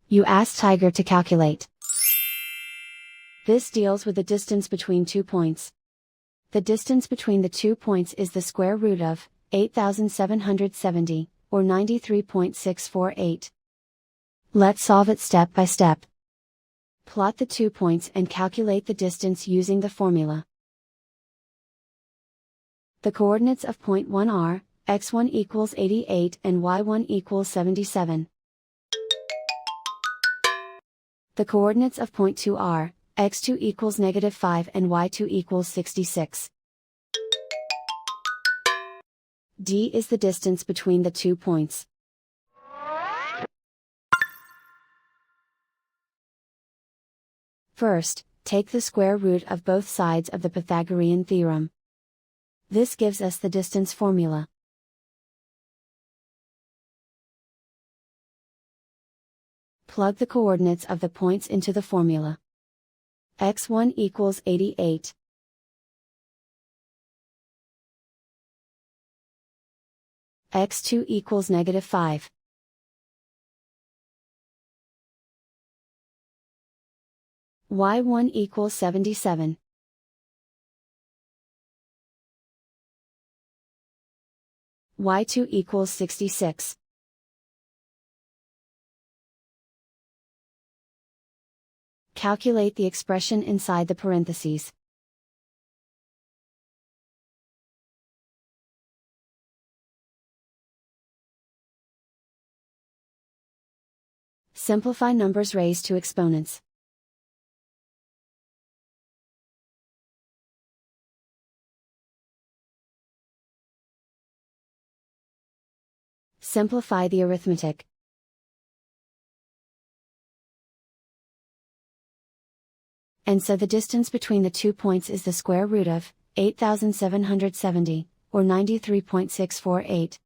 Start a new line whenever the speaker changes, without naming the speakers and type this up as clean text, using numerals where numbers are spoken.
You ask Tiger to calculate. This deals with the distance between 2 points. The distance between the 2 points is the square root of 8,770, or 93.648. Let's solve it step by step. Plot the 2 points and calculate the distance using the formula. The coordinates of point 1 are, x1 equals 88 and y1 equals 77. The coordinates of point 2 are, x2 equals -5 and y2 equals 66. D is the distance between the 2 points. First, take the square root of both sides of the Pythagorean theorem. This gives us the distance formula. Plug the coordinates of the points into the formula. x1 equals 88. x2 equals -5. y1 equals 77. y2 equals 66. Calculate the expression inside the parentheses. Simplify numbers raised to exponents. Simplify the arithmetic. And so the distance between the 2 points is the square root of 8,770, or 93.648.